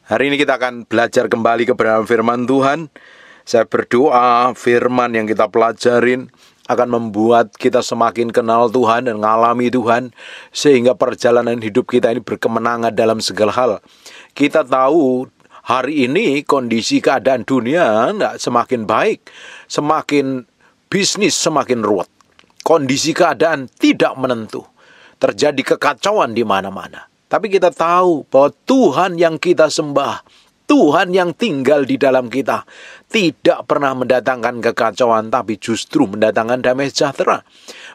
Hari ini kita akan belajar kembali kebenaran firman Tuhan. Saya berdoa firman yang kita pelajarin akan membuat kita semakin kenal Tuhan dan mengalami Tuhan, sehingga perjalanan hidup kita ini berkemenangan dalam segala hal. Kita tahu hari ini kondisi keadaan dunia semakin baik, semakin bisnis semakin ruwet. Kondisi keadaan tidak menentu. Terjadi kekacauan di mana-mana. Tapi kita tahu bahwa Tuhan yang kita sembah, Tuhan yang tinggal di dalam kita, tidak pernah mendatangkan kekacauan, tapi justru mendatangkan damai sejahtera.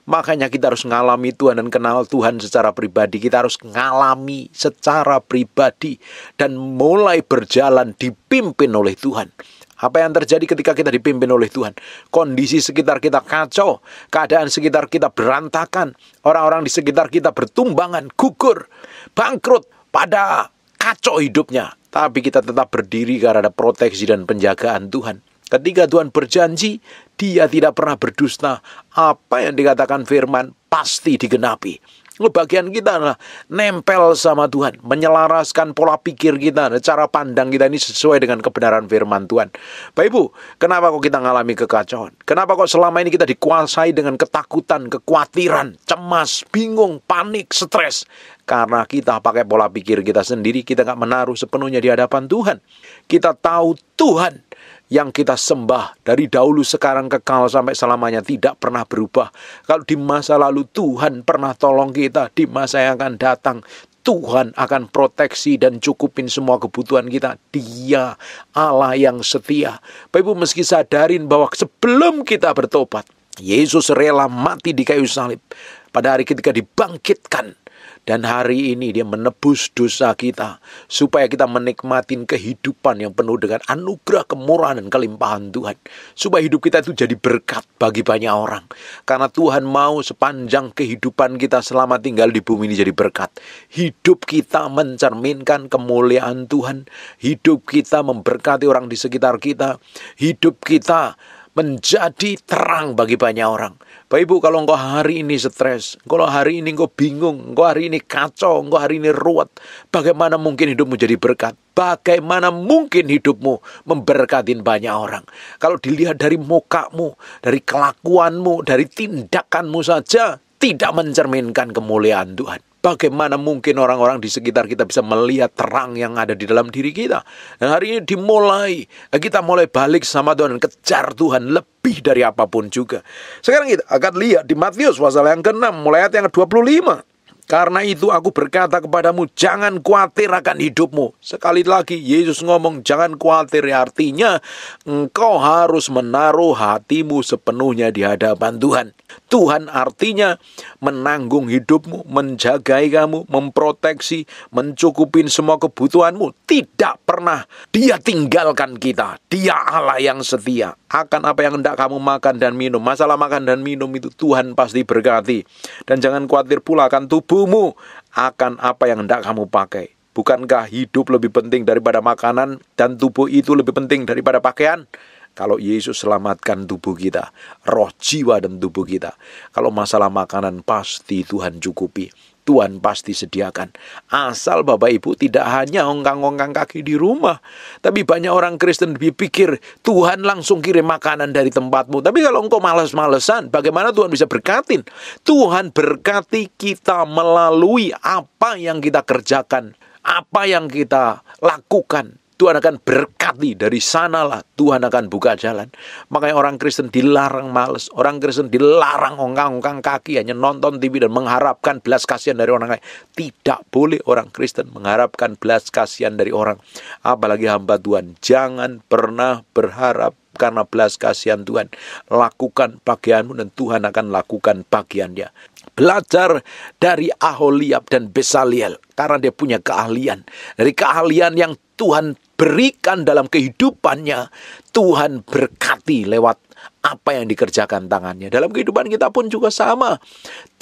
Makanya kita harus mengalami Tuhan dan kenal Tuhan secara pribadi. Kita harus mengalami secara pribadi dan mulai berjalan dipimpin oleh Tuhan. Apa yang terjadi ketika kita dipimpin oleh Tuhan? Kondisi sekitar kita kacau, keadaan sekitar kita berantakan, orang-orang di sekitar kita bertumbangan, gugur, bangkrut, pada kacau hidupnya. Tapi kita tetap berdiri karena ada proteksi dan penjagaan Tuhan. Ketika Tuhan berjanji, Dia tidak pernah berdusta. Apa yang dikatakan firman pasti digenapi. Bagian kita adalah nempel sama Tuhan, menyelaraskan pola pikir kita, cara pandang kita ini sesuai dengan kebenaran firman Tuhan. Bapak Ibu, kenapa kok kita mengalami kekacauan? Kenapa kok selama ini kita dikuasai dengan ketakutan, kekhawatiran, cemas, bingung, panik, stres? Karena kita pakai pola pikir kita sendiri, kita nggak menaruh sepenuhnya di hadapan Tuhan. Kita tahu Tuhan yang kita sembah dari dahulu, sekarang, kekal sampai selamanya, tidak pernah berubah. Kalau di masa lalu Tuhan pernah tolong kita, di masa yang akan datang Tuhan akan proteksi dan cukupin semua kebutuhan kita. Dia Allah yang setia. Bapak Ibu, meski sadarin bahwa sebelum kita bertobat, Yesus rela mati di kayu salib. Pada hari ketika dibangkitkan, dan hari ini Dia menebus dosa kita, supaya kita menikmati kehidupan yang penuh dengan anugerah, kemurahan, dan kelimpahan Tuhan. Supaya hidup kita itu jadi berkat bagi banyak orang. Karena Tuhan mau sepanjang kehidupan kita selama tinggal di bumi ini jadi berkat. Hidup kita mencerminkan kemuliaan Tuhan. Hidup kita memberkati orang di sekitar kita. Hidup kita menjadi terang bagi banyak orang. Bapak Ibu, kalau engkau hari ini stres, kalau hari ini engkau bingung, engkau hari ini kacau, engkau hari ini ruwet, bagaimana mungkin hidupmu jadi berkat? Bagaimana mungkin hidupmu memberkatin banyak orang? Kalau dilihat dari mukamu, dari kelakuanmu, dari tindakanmu saja, tidak mencerminkan kemuliaan Tuhan. Bagaimana mungkin orang-orang di sekitar kita bisa melihat terang yang ada di dalam diri kita? Dan hari ini dimulai, kita mulai balik sama Tuhan dan kejar Tuhan lebih dari apapun juga. Sekarang kita akan lihat di Matius pasal yang ke-6, mulai ayat yang ke-25. Karena itu aku berkata kepadamu, jangan khawatir akan hidupmu. Sekali lagi Yesus ngomong jangan khawatir, artinya engkau harus menaruh hatimu sepenuhnya di hadapan Tuhan. Tuhan artinya menanggung hidupmu, menjagai kamu, memproteksi, mencukupin semua kebutuhanmu. Tidak pernah Dia tinggalkan kita. Dia Allah yang setia. Akan apa yang hendak kamu makan dan minum. Masalah makan dan minum itu Tuhan pasti berkati. Dan jangan khawatir pula akan tubuhmu, akan apa yang hendak kamu pakai. Bukankah hidup lebih penting daripada makanan dan tubuh itu lebih penting daripada pakaian? Kalau Yesus selamatkan tubuh kita, roh, jiwa, dan tubuh kita. Kalau masalah makanan pasti Tuhan cukupi. Tuhan pasti sediakan. Asal Bapak Ibu tidak hanya ongkang-ongkang kaki di rumah. Tapi banyak orang Kristen berpikir Tuhan langsung kirim makanan dari tempatmu. Tapi kalau engkau malas-malesan, bagaimana Tuhan bisa berkatin? Tuhan berkati kita melalui apa yang kita kerjakan, apa yang kita lakukan. Tuhan akan berkati, dari sanalah Tuhan akan buka jalan. Makanya orang Kristen dilarang malas, orang Kristen dilarang ongkang-ongkang kaki, hanya nonton TV dan mengharapkan belas kasihan dari orang lain. Tidak boleh orang Kristen mengharapkan belas kasihan dari orang, apalagi hamba Tuhan. Jangan pernah berharap karena belas kasihan Tuhan. Lakukan bagianmu dan Tuhan akan lakukan bagiannya. Belajar dari Aholiab dan Besaliel karena dia punya keahlian. Dari keahlian yang Tuhan berikan dalam kehidupannya, Tuhan berkati lewat apa yang dikerjakan tangannya. Dalam kehidupan kita pun juga sama.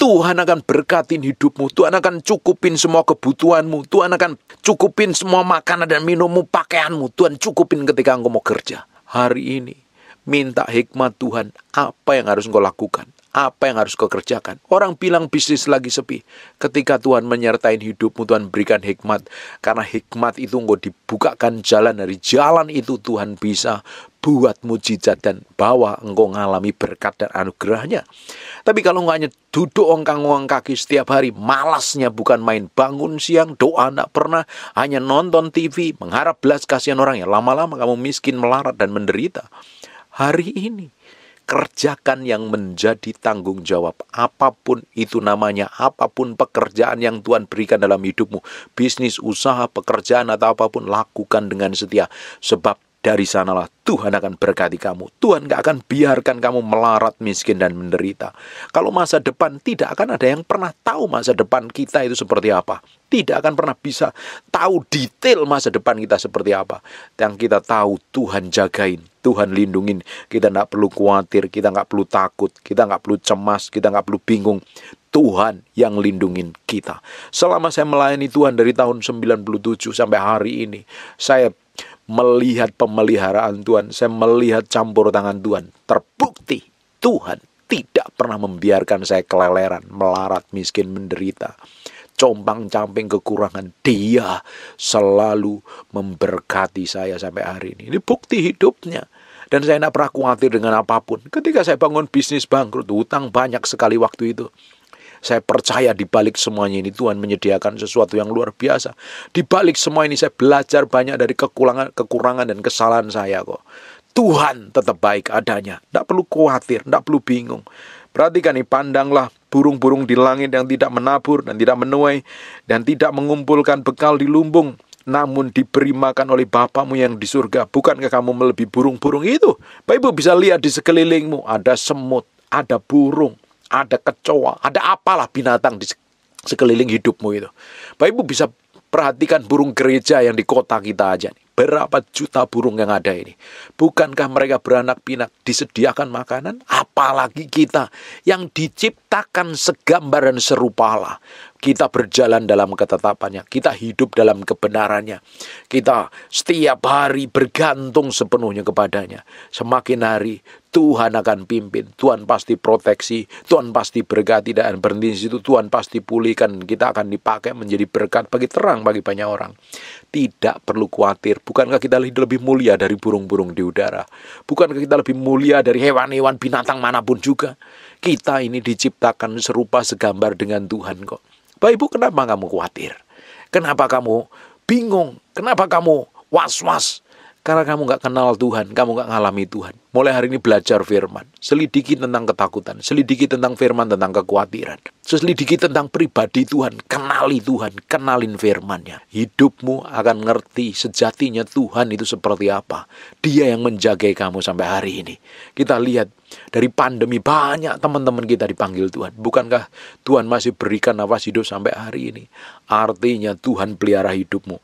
Tuhan akan berkatin hidupmu. Tuhan akan cukupin semua kebutuhanmu. Tuhan akan cukupin semua makanan dan minummu, pakaianmu. Tuhan cukupin ketika engkau mau kerja. Hari ini minta hikmat Tuhan. Apa yang harus engkau lakukan? Apa yang harus kau kerjakan? Orang bilang bisnis lagi sepi. Ketika Tuhan menyertai hidupmu, Tuhan berikan hikmat. Karena hikmat itu engkau dibukakan jalan. Dari jalan itu Tuhan bisa buat mujizat dan bawa engkau ngalami berkat dan anugerahnya. Tapi kalau engkau hanya duduk ongkang-ongkang kaki setiap hari, malasnya bukan main bangun siang, doa tidak pernah, hanya nonton TV, mengharap belas kasihan orang, ya lama-lama kamu miskin, melarat dan menderita. Hari ini kerjakan yang menjadi tanggung jawab. Apapun itu namanya, apapun pekerjaan yang Tuhan berikan dalam hidupmu, bisnis, usaha, pekerjaan atau apapun, lakukan dengan setia. Sebab dari sanalah Tuhan akan berkati kamu. Tuhan gak akan biarkan kamu melarat, miskin, dan menderita. Kalau masa depan, tidak akan ada yang pernah tahu masa depan kita itu seperti apa. Tidak akan pernah bisa tahu detail masa depan kita seperti apa. Yang kita tahu, Tuhan jagain, Tuhan lindungin. Kita gak perlu khawatir, kita gak perlu takut, kita gak perlu cemas, kita gak perlu bingung. Tuhan yang lindungin kita. Selama saya melayani Tuhan dari tahun 97 sampai hari ini, saya melihat pemeliharaan Tuhan, saya melihat campur tangan Tuhan. Terbukti Tuhan tidak pernah membiarkan saya keleleran, melarat, miskin, menderita, compang-camping, kekurangan. Dia selalu memberkati saya sampai hari ini. Ini bukti hidupnya. Dan saya tidak pernah khawatir dengan apapun. Ketika saya bangun bisnis bangkrut, hutang banyak sekali waktu itu. Saya percaya di balik semuanya ini Tuhan menyediakan sesuatu yang luar biasa. Di balik semua ini saya belajar banyak dari kekurangan dan kesalahan saya kok. Tuhan tetap baik adanya. Tidak perlu khawatir, tidak perlu bingung. Perhatikan nih, pandanglah burung-burung di langit yang tidak menabur dan tidak menuai dan tidak mengumpulkan bekal di lumbung, namun diberi makan oleh Bapamu yang di surga. Bukankah kamu melebihi burung-burung itu? Bapak Ibu bisa lihat di sekelilingmu, ada semut, ada burung, ada kecoa, ada apalah binatang di sekeliling hidupmu itu. Bapak Ibu bisa perhatikan burung gereja yang di kota kita aja nih. Berapa juta burung yang ada ini. Bukankah mereka beranak pinak, disediakan makanan? Apalagi kita yang diciptakan segambar dan serupa Allah. Kita berjalan dalam ketetapannya. Kita hidup dalam kebenarannya. Kita setiap hari bergantung sepenuhnya kepadanya. Semakin hari Tuhan akan pimpin. Tuhan pasti proteksi. Tuhan pasti berkati. Dan berhenti di situ Tuhan pasti pulihkan. Kita akan dipakai menjadi berkat bagi terang bagi banyak orang. Tidak perlu khawatir. Bukankah kita lebih mulia dari burung-burung di udara? Bukankah kita lebih mulia dari hewan-hewan binatang manapun juga? Kita ini diciptakan serupa segambar dengan Tuhan kok. Bapak Ibu, kenapa kamu khawatir? Kenapa kamu bingung? Kenapa kamu was-was? Karena kamu gak kenal Tuhan, kamu gak ngalami Tuhan. Mulai hari ini belajar firman. Selidiki tentang ketakutan. Selidiki tentang firman, tentang kekhawatiran. Selidiki tentang pribadi Tuhan. Kenali Tuhan, kenalin firman-Nya. Hidupmu akan ngerti sejatinya Tuhan itu seperti apa. Dia yang menjagai kamu sampai hari ini. Kita lihat dari pandemi banyak teman-teman kita dipanggil Tuhan. Bukankah Tuhan masih berikan nafas hidup sampai hari ini? Artinya Tuhan pelihara hidupmu.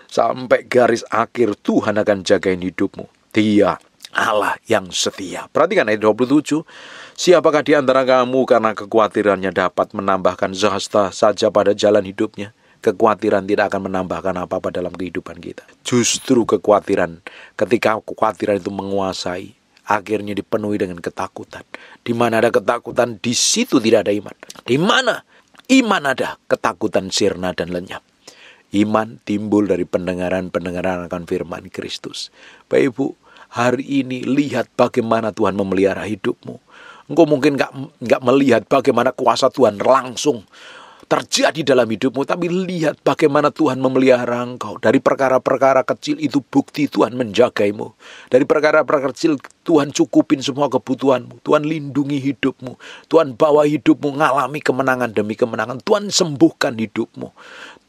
Sampai garis akhir Tuhan akan jagain hidupmu. Dia Allah yang setia. Perhatikan ayat 27. Siapakah di antara kamu karena kekhawatirannya dapat menambahkan sehasta saja pada jalan hidupnya? Kekhawatiran tidak akan menambahkan apa-apa dalam kehidupan kita. Justru kekhawatiran, ketika kekhawatiran itu menguasai, akhirnya dipenuhi dengan ketakutan. Di mana ada ketakutan, di situ tidak ada iman. Di mana iman ada, ketakutan sirna dan lenyap. Iman timbul dari pendengaran akan firman Kristus. Bapak Ibu, hari ini lihat bagaimana Tuhan memelihara hidupmu. Engkau mungkin gak melihat bagaimana kuasa Tuhan langsung terjadi dalam hidupmu, tapi lihat bagaimana Tuhan memelihara engkau. Dari perkara-perkara kecil itu bukti Tuhan menjagaimu. Dari perkara-perkara kecil Tuhan cukupin semua kebutuhanmu. Tuhan lindungi hidupmu. Tuhan bawa hidupmu ngalami kemenangan demi kemenangan. Tuhan sembuhkan hidupmu.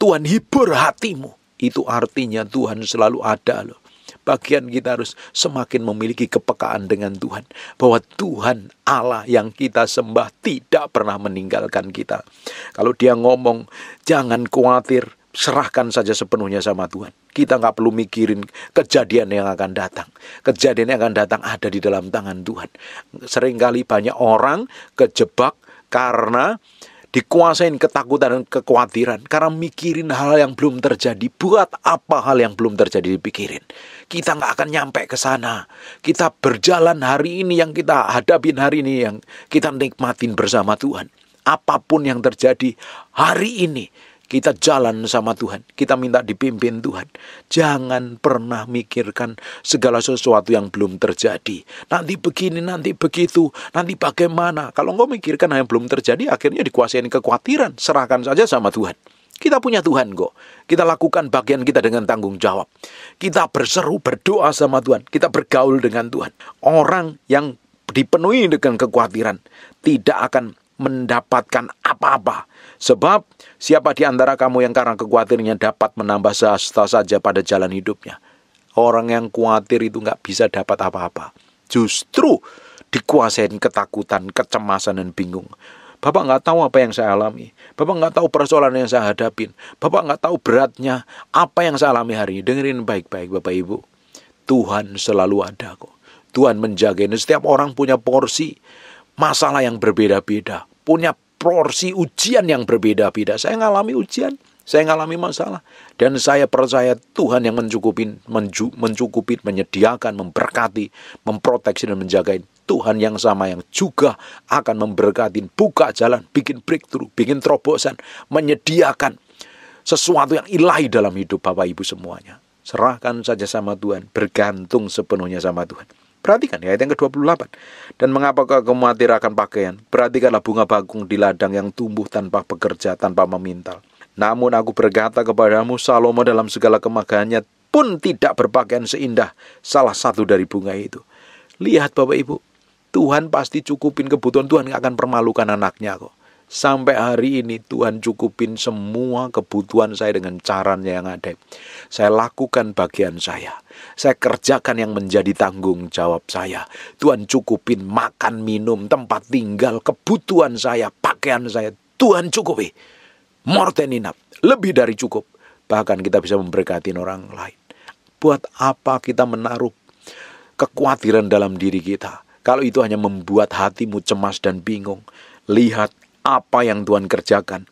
Tuhan hibur hatimu. Itu artinya Tuhan selalu ada loh. Bagian kita harus semakin memiliki kepekaan dengan Tuhan. Bahwa Tuhan Allah yang kita sembah tidak pernah meninggalkan kita. Kalau dia ngomong, jangan khawatir, serahkan saja sepenuhnya sama Tuhan. Kita gak perlu mikirin kejadian yang akan datang. Kejadian yang akan datang ada di dalam tangan Tuhan. Seringkali banyak orang kejebak karena dikuasain ketakutan dan kekhawatiran karena mikirin hal yang belum terjadi. Buat apa hal yang belum terjadi dipikirin? Kita nggak akan nyampe ke sana. Kita berjalan hari ini, yang kita hadapin hari ini, yang kita nikmatin bersama Tuhan. Apapun yang terjadi hari ini, kita jalan sama Tuhan. Kita minta dipimpin Tuhan. Jangan pernah mikirkan segala sesuatu yang belum terjadi. Nanti begini, nanti begitu, nanti bagaimana. Kalau engkau mikirkan yang belum terjadi, akhirnya dikuasain kekhawatiran. Serahkan saja sama Tuhan. Kita punya Tuhan kok. Kita lakukan bagian kita dengan tanggung jawab. Kita berseru, berdoa sama Tuhan. Kita bergaul dengan Tuhan. Orang yang dipenuhi dengan kekhawatiran tidak akan mendapatkan apa-apa. Sebab siapa di antara kamu yang karena kekhawatirannya dapat menambah sehasta saja pada jalan hidupnya? Orang yang khawatir itu nggak bisa dapat apa-apa. Justru dikuasain ketakutan, kecemasan, dan bingung. Bapak nggak tahu apa yang saya alami. Bapak nggak tahu persoalan yang saya hadapin. Bapak nggak tahu beratnya apa yang saya alami hari ini. Dengerin baik-baik Bapak Ibu. Tuhan selalu ada kok. Tuhan menjaga ini. Setiap orang punya porsi masalah yang berbeda-beda. Punya porsi ujian yang berbeda-beda. Saya ngalami ujian, saya ngalami masalah. Dan saya percaya Tuhan yang mencukupin, menyediakan, memberkati, memproteksi, dan menjagain. Tuhan yang sama yang juga akan memberkatin, buka jalan, bikin breakthrough, bikin terobosan, menyediakan sesuatu yang ilahi dalam hidup Bapak Ibu semuanya. Serahkan saja sama Tuhan, bergantung sepenuhnya sama Tuhan. Perhatikan ayat yang ke-28. Dan mengapakah kamu khawatir akan pakaian? Perhatikanlah bunga bakung di ladang yang tumbuh tanpa bekerja, tanpa memintal. Namun aku berkata kepadamu, Salomo dalam segala kemegahannya pun tidak berpakaian seindah salah satu dari bunga itu. Lihat Bapak Ibu, Tuhan pasti cukupin kebutuhan. Tuhan gak akan permalukan anaknya kok. Sampai hari ini Tuhan cukupin semua kebutuhan saya dengan caranya yang ada. Saya lakukan bagian saya. Saya kerjakan yang menjadi tanggung jawab saya. Tuhan cukupin makan, minum, tempat tinggal, kebutuhan saya, pakaian saya. Tuhan cukupi. More than enough. Lebih dari cukup. Bahkan kita bisa memberkati orang lain. Buat apa kita menaruh kekhawatiran dalam diri kita? Kalau itu hanya membuat hatimu cemas dan bingung. Lihat apa yang Tuhan kerjakan.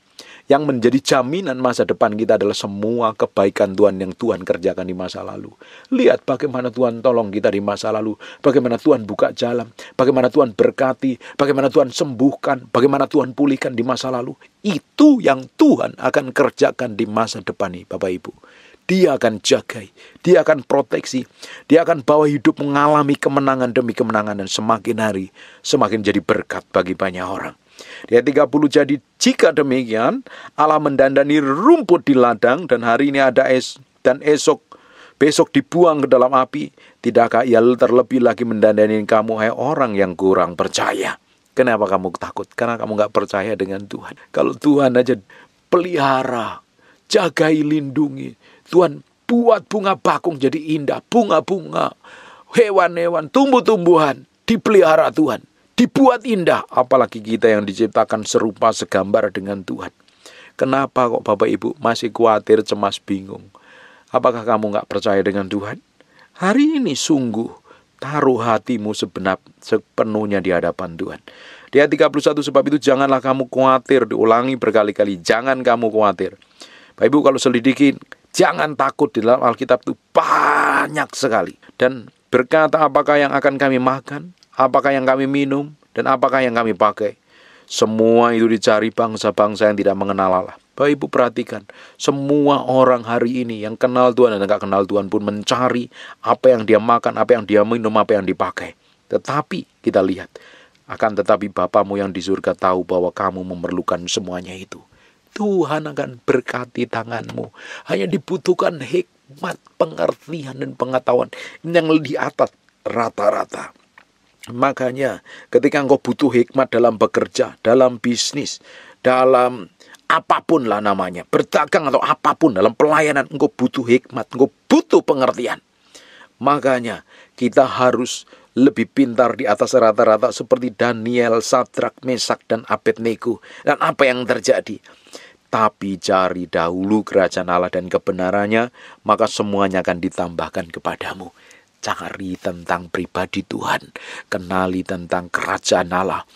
Yang menjadi jaminan masa depan kita adalah semua kebaikan Tuhan yang Tuhan kerjakan di masa lalu. Lihat bagaimana Tuhan tolong kita di masa lalu. Bagaimana Tuhan buka jalan. Bagaimana Tuhan berkati. Bagaimana Tuhan sembuhkan. Bagaimana Tuhan pulihkan di masa lalu. Itu yang Tuhan akan kerjakan di masa depan nih Bapak Ibu. Dia akan jagai. Dia akan proteksi. Dia akan bawa hidup mengalami kemenangan demi kemenangan. Dan semakin hari semakin jadi berkat bagi banyak orang. Di ayat 30, jadi jika demikian Allah mendandani rumput di ladang dan hari ini ada dan besok dibuang ke dalam api, tidakkah ia terlebih lagi mendandani kamu, hai orang yang kurang percaya? Kenapa kamu takut? Karena kamu gak percaya dengan Tuhan. Kalau Tuhan aja pelihara, jagai, lindungi, Tuhan buat bunga bakung jadi indah, bunga-bunga, hewan-hewan, tumbuh-tumbuhan dipelihara Tuhan, dibuat indah. Apalagi kita yang diciptakan serupa segambar dengan Tuhan. Kenapa kok Bapak Ibu masih khawatir, cemas, bingung? Apakah kamu gak percaya dengan Tuhan? Hari ini sungguh taruh hatimu sepenuhnya di hadapan Tuhan. Di ayat 31, sebab itu janganlah kamu khawatir. Diulangi berkali-kali, jangan kamu khawatir. Bapak Ibu kalau selidikin, jangan takut. Di dalam Alkitab itu banyak sekali. Dan berkata, apakah yang akan kami makan? Apakah yang kami minum? Dan apakah yang kami pakai? Semua itu dicari bangsa-bangsa yang tidak mengenal Allah. Bapak Ibu perhatikan, semua orang hari ini yang kenal Tuhan dan tidak kenal Tuhan pun mencari apa yang dia makan, apa yang dia minum, apa yang dipakai. Tetapi kita lihat, akan tetapi Bapamu yang di surga tahu bahwa kamu memerlukan semuanya itu. Tuhan akan berkati tanganmu. Hanya dibutuhkan hikmat, pengertian, dan pengetahuan yang di atas rata-rata. Makanya ketika engkau butuh hikmat dalam bekerja, dalam bisnis, dalam apapun lah namanya, berdagang atau apapun, dalam pelayanan, engkau butuh hikmat, engkau butuh pengertian. Makanya kita harus lebih pintar di atas rata-rata seperti Daniel, Sadrak, Mesak, dan Abednego. Dan apa yang terjadi? Tapi cari dahulu kerajaan Allah dan kebenarannya, maka semuanya akan ditambahkan kepadamu. Cari tentang pribadi Tuhan, kenali tentang kerajaan Allah,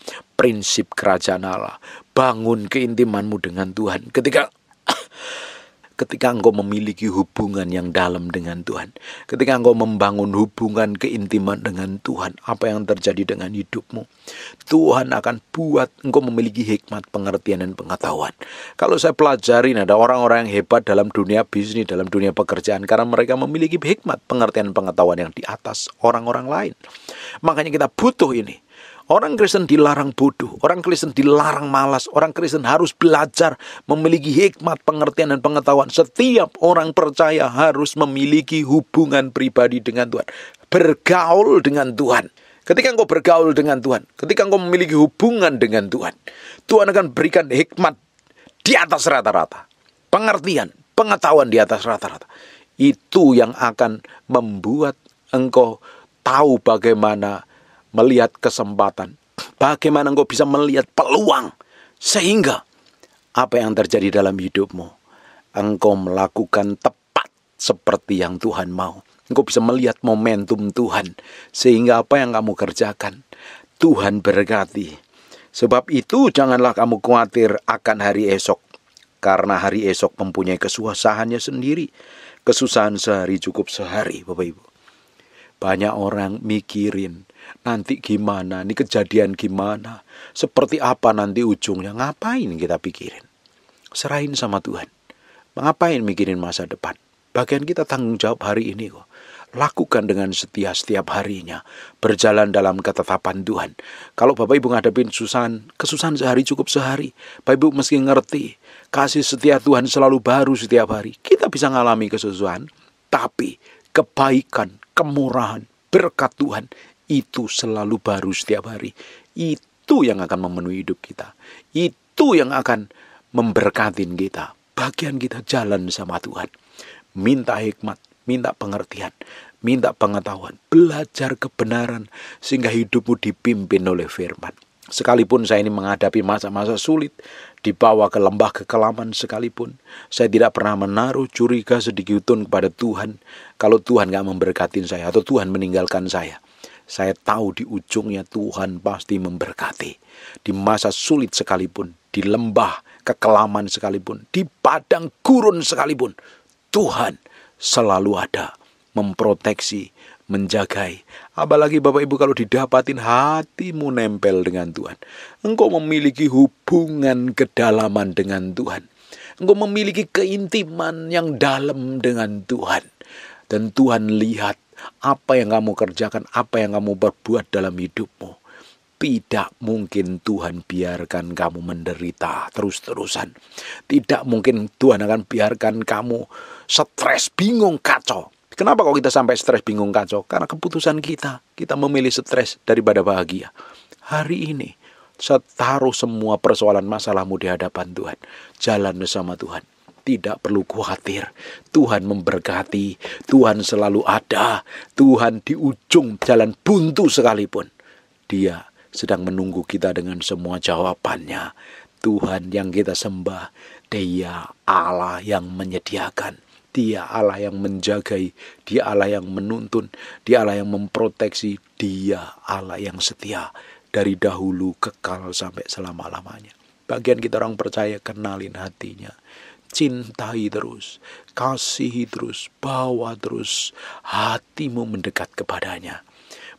prinsip kerajaan Allah. Bangun keintimanmu dengan Tuhan. Ketika engkau memiliki hubungan yang dalam dengan Tuhan, ketika engkau membangun hubungan keintiman dengan Tuhan, apa yang terjadi dengan hidupmu? Tuhan akan buat engkau memiliki hikmat, pengertian, dan pengetahuan. Kalau saya pelajarin, ada orang-orang yang hebat dalam dunia bisnis, dalam dunia pekerjaan, karena mereka memiliki hikmat, pengertian, pengetahuan yang di atas orang-orang lain. Makanya kita butuh ini. Orang Kristen dilarang bodoh, orang Kristen dilarang malas, orang Kristen harus belajar memiliki hikmat, pengertian, dan pengetahuan. Setiap orang percaya harus memiliki hubungan pribadi dengan Tuhan. Bergaul dengan Tuhan. Ketika engkau bergaul dengan Tuhan, ketika engkau memiliki hubungan dengan Tuhan, Tuhan akan berikan hikmat di atas rata-rata. Pengertian, pengetahuan di atas rata-rata. Itu yang akan membuat engkau tahu bagaimana melihat kesempatan, bagaimana engkau bisa melihat peluang, sehingga apa yang terjadi dalam hidupmu, engkau melakukan tepat seperti yang Tuhan mau. Engkau bisa melihat momentum Tuhan, sehingga apa yang kamu kerjakan, Tuhan berkati. Sebab itu janganlah kamu khawatir akan hari esok, karena hari esok mempunyai kesusahannya sendiri. Kesusahan sehari cukup sehari, Bapak Ibu. Banyak orang mikirin, nanti gimana, ini kejadian gimana, seperti apa nanti ujungnya. Ngapain kita pikirin? Serahin sama Tuhan. Ngapain mikirin masa depan? Bagian kita tanggung jawab hari ini kok. Lakukan dengan setia setiap harinya. Berjalan dalam ketetapan Tuhan. Kalau Bapak Ibu ngadepin kesusahan sehari cukup sehari. Bapak Ibu mesti ngerti, kasih setia Tuhan selalu baru setiap hari. Kita bisa ngalami kesusahan, tapi kebaikan, kemurahan, berkat Tuhan itu selalu baru setiap hari. Itu yang akan memenuhi hidup kita. Itu yang akan memberkatin kita. Bagian kita jalan sama Tuhan. Minta hikmat, minta pengertian, minta pengetahuan, belajar kebenaran sehingga hidupmu dipimpin oleh firman. Sekalipun saya ini menghadapi masa-masa sulit, dibawa ke lembah kekelaman sekalipun, saya tidak pernah menaruh curiga sedikitpun kepada Tuhan. Kalau Tuhan gak memberkati saya atau Tuhan meninggalkan saya tahu di ujungnya Tuhan pasti memberkati. Di masa sulit sekalipun, di lembah kekelaman sekalipun, di padang gurun sekalipun, Tuhan selalu ada, memproteksi, menjagai. Apalagi Bapak Ibu kalau didapatin hatimu nempel dengan Tuhan. Engkau memiliki hubungan kedalaman dengan Tuhan. Engkau memiliki keintiman yang dalam dengan Tuhan. Dan Tuhan lihat apa yang kamu kerjakan, apa yang kamu berbuat dalam hidupmu. Tidak mungkin Tuhan biarkan kamu menderita terus-terusan. Tidak mungkin Tuhan akan biarkan kamu stres, bingung, kacau. Kenapa kok kita sampai stres, bingung, kacau? Karena keputusan kita memilih stres daripada bahagia. Hari ini, taruh semua persoalan masalahmu di hadapan Tuhan. Jalan bersama Tuhan. Tidak perlu khawatir. Tuhan memberkati. Tuhan selalu ada. Tuhan di ujung jalan buntu sekalipun, Dia sedang menunggu kita dengan semua jawabannya. Tuhan yang kita sembah, Dia Allah yang menyediakan. Dia Allah yang menjagai, Dia Allah yang menuntun, Dia Allah yang memproteksi, Dia Allah yang setia dari dahulu kekal sampai selama-lamanya. Bagian kita orang percaya, kenalin hatinya, cintai terus, kasihi terus, bawa terus hatimu mendekat kepadanya.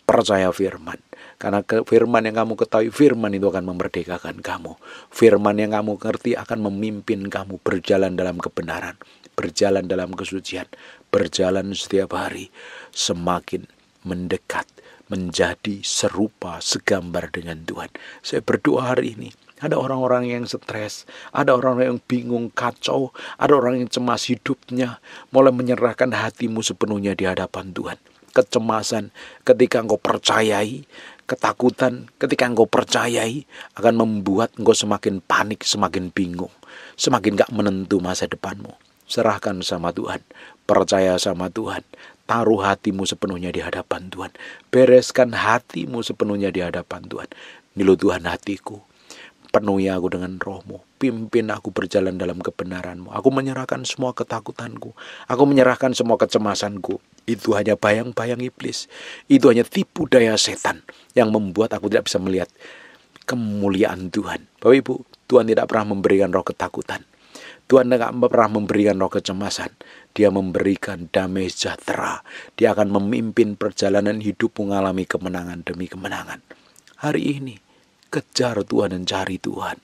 Percaya firman, karena firman yang kamu ketahui, firman itu akan memerdekakan kamu. Firman yang kamu ngerti akan memimpin kamu berjalan dalam kebenaran, berjalan dalam kesucian, berjalan setiap hari, semakin mendekat, menjadi serupa, segambar dengan Tuhan. Saya berdoa hari ini, ada orang-orang yang stres, ada orang-orang yang bingung, kacau, ada orang yang cemas hidupnya, mulai menyerahkan hatimu sepenuhnya di hadapan Tuhan. Kecemasan ketika engkau percayai, ketakutan ketika engkau percayai akan membuat engkau semakin panik, semakin bingung, semakin gak menentu masa depanmu. Serahkan sama Tuhan, percaya sama Tuhan, taruh hatimu sepenuhnya di hadapan Tuhan, bereskan hatimu sepenuhnya di hadapan Tuhan. Nilu Tuhan, hatiku, penuhi aku dengan roh-Mu, pimpin aku berjalan dalam kebenaran-Mu. Aku menyerahkan semua ketakutanku, aku menyerahkan semua kecemasanku. Itu hanya bayang-bayang iblis, itu hanya tipu daya setan yang membuat aku tidak bisa melihat kemuliaan Tuhan. Bapak Ibu, Tuhan tidak pernah memberikan roh ketakutan. Tuhan tidak pernah memberikan roh kecemasan. Dia memberikan damai sejahtera. Dia akan memimpin perjalanan hidup mengalami kemenangan demi kemenangan. Hari ini, kejar Tuhan dan cari Tuhan.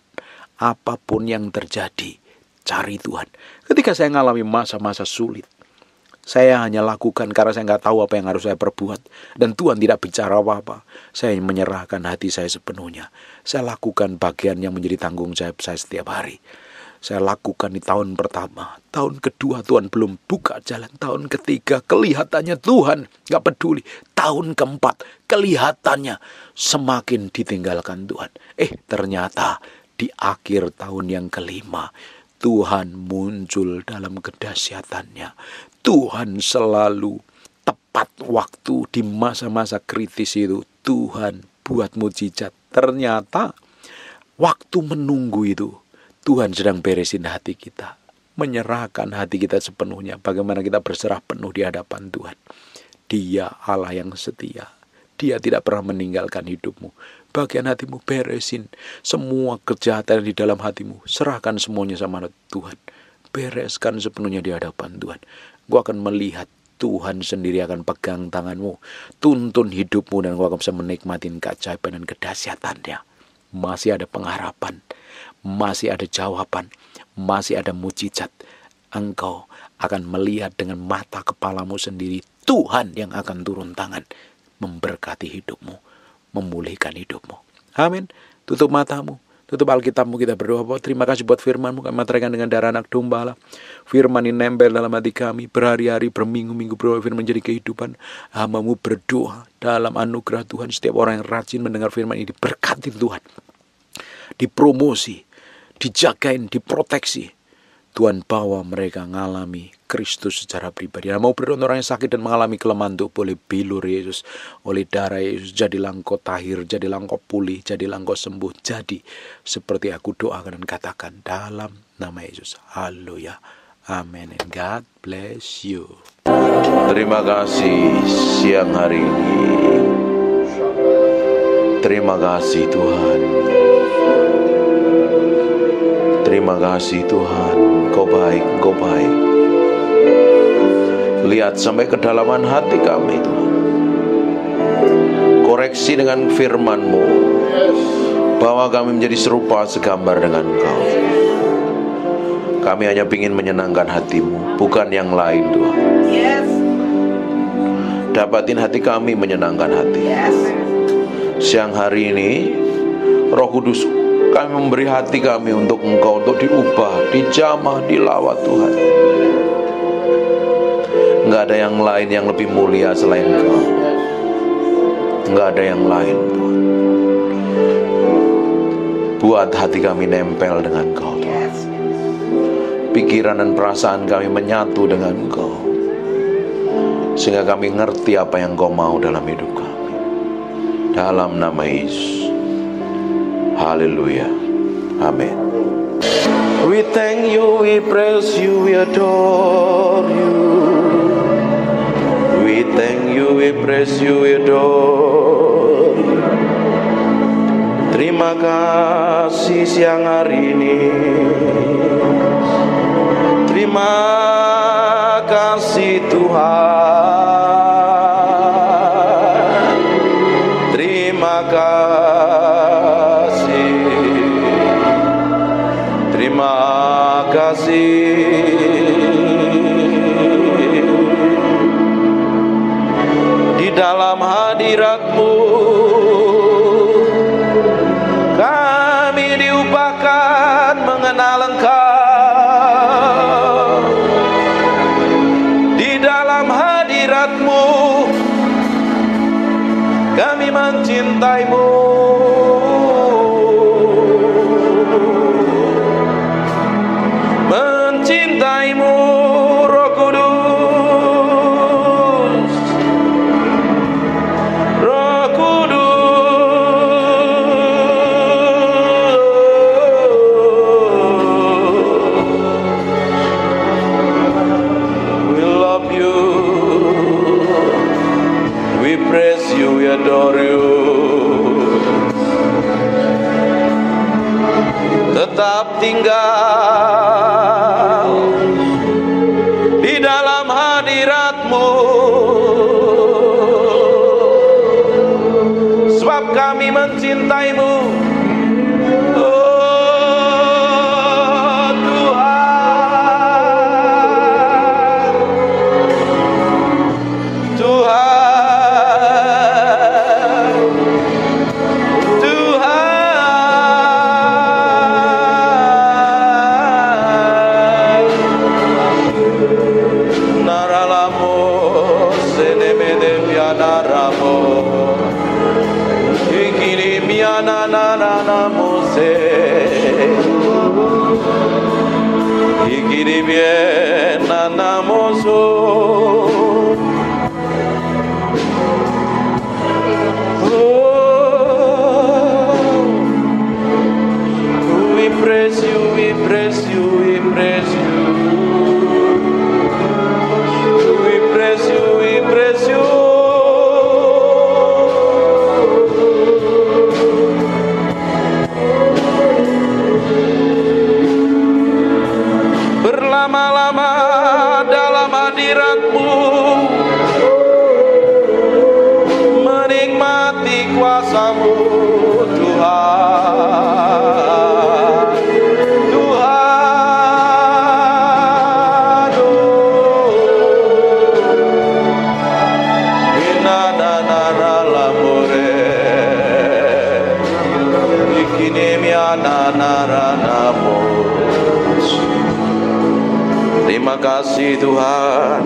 Apapun yang terjadi, cari Tuhan. Ketika saya mengalami masa-masa sulit, saya hanya lakukan karena saya nggak tahu apa yang harus saya perbuat. Dan Tuhan tidak bicara apa-apa. Saya menyerahkan hati saya sepenuhnya. Saya lakukan bagian yang menjadi tanggung jawab saya setiap hari. Saya lakukan di tahun pertama. Tahun kedua Tuhan belum buka jalan. Tahun ketiga kelihatannya Tuhan nggak peduli. Tahun keempat kelihatannya semakin ditinggalkan Tuhan. Ternyata di akhir tahun yang kelima Tuhan muncul dalam kedahsyatannya. Tuhan selalu tepat waktu di masa-masa kritis itu. Tuhan buat mujizat. Ternyata waktu menunggu itu Tuhan sedang beresin hati kita, menyerahkan hati kita sepenuhnya. Bagaimana kita berserah penuh di hadapan Tuhan. Dia Allah yang setia. Dia tidak pernah meninggalkan hidupmu. Bagian hatimu beresin. Semua kejahatan di dalam hatimu, serahkan semuanya sama Tuhan. Bereskan sepenuhnya di hadapan Tuhan. Gua akan melihat Tuhan sendiri akan pegang tanganmu, tuntun hidupmu, dan gua akan bisa menikmati keajaiban dan kedahsyatannya. Masih ada pengharapan. Masih ada jawaban, masih ada mujizat. Engkau akan melihat dengan mata kepalamu sendiri Tuhan yang akan turun tangan memberkati hidupmu, memulihkan hidupmu. Amin. Tutup matamu, tutup Alkitabmu, kita berdoa. Bapak, terima kasih buat firman-Mu. Kami materaikan dengan darah anak domba Allah. Firman ini nempel dalam hati kami, berhari-hari, berminggu-minggu, berdoa firman jadi kehidupan. Hamba-Mu berdoa dalam anugerah Tuhan. Setiap orang yang rajin mendengar firman ini diberkati Tuhan, dipromosi, dijagain, diproteksi. Tuhan bawa mereka mengalami Kristus secara pribadi. Dan mau berdoa orang yang sakit dan mengalami kelemahan tubuh, oleh bilur Yesus, oleh darah Yesus, jadilah engkau tahir, jadilah engkau pulih, jadilah engkau sembuh. Jadi seperti aku doakan dan katakan dalam nama Yesus. Haleluya. Amen. And God bless you. Terima kasih siang hari ini. Terima kasih Tuhan. Terima kasih Tuhan, Kau baik, Kau baik. Lihat sampai kedalaman hati kami Tuhan. Koreksi dengan firman-Mu, bahwa kami menjadi serupa segambar dengan Kau. Kami hanya ingin menyenangkan hati-Mu, bukan yang lain Tuhan. Dapatin hati kami menyenangkan hati. Siang hari ini Roh Kudus, kami memberi hati kami untuk Engkau, untuk diubah, dijamah, dilawat Tuhan. Enggak ada yang lain yang lebih mulia selain Engkau. Enggak ada yang lain Tuhan. Buat hati kami nempel dengan Engkau Tuhan. Pikiran dan perasaan kami menyatu dengan Engkau, sehingga kami ngerti apa yang Engkau mau dalam hidup kami. Dalam nama Yesus. Haleluya. Amin. We thank you, we praise you, we adore you. We thank you, we praise you, we adore you. Terima kasih siang hari ini. Terima kasih Tuhan. Terima kasih. Terima kasih. Di dalam hadirat-Mu kami diubahkan mengenal Engkau. Di dalam hadirat-Mu kami mencintai-Mu. Mencintaimu, Roh Kudus. Roh Kudus. We love you. We praise you, we adore you. tinggal di dalam hadirat-Mu, sebab kami mencintai-Mu. Berlama-lama dalam hadirat-Mu, menikmati kuasa-Mu, Tuhan. Tuhan, inananaramore, ikinemiananaranamos. Terima kasih Tuhan.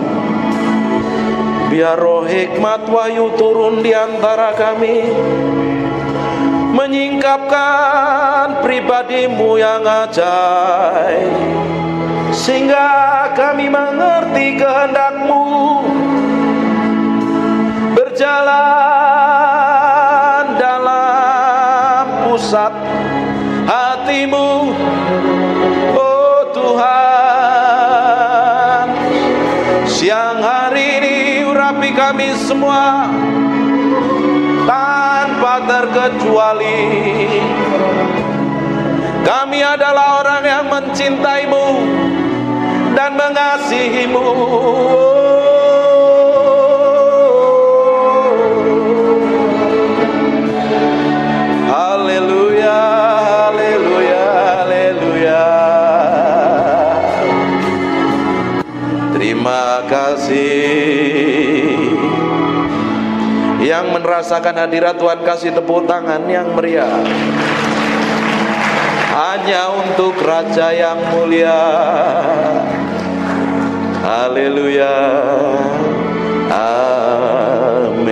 Biar roh hikmat wahyu turun di antara kami, menyingkapkan pribadi-Mu yang ajaib, sehingga kami mengerti kehendak-Mu, berjalan dalam pusat hati-Mu, oh Tuhan. Siang hari ini urapi kami semua tanpa terkecuali. Kami adalah orang yang mencintai-Mu dan mengasihi-Mu. Haleluya, haleluya, haleluya. Terima kasih. Yang merasakan hadirat Tuhan kasih tepuk tangan yang meriah. Hanya untuk Raja yang mulia. Haleluya. Amin.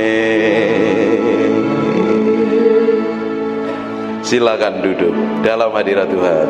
Silakan duduk dalam hadirat Tuhan.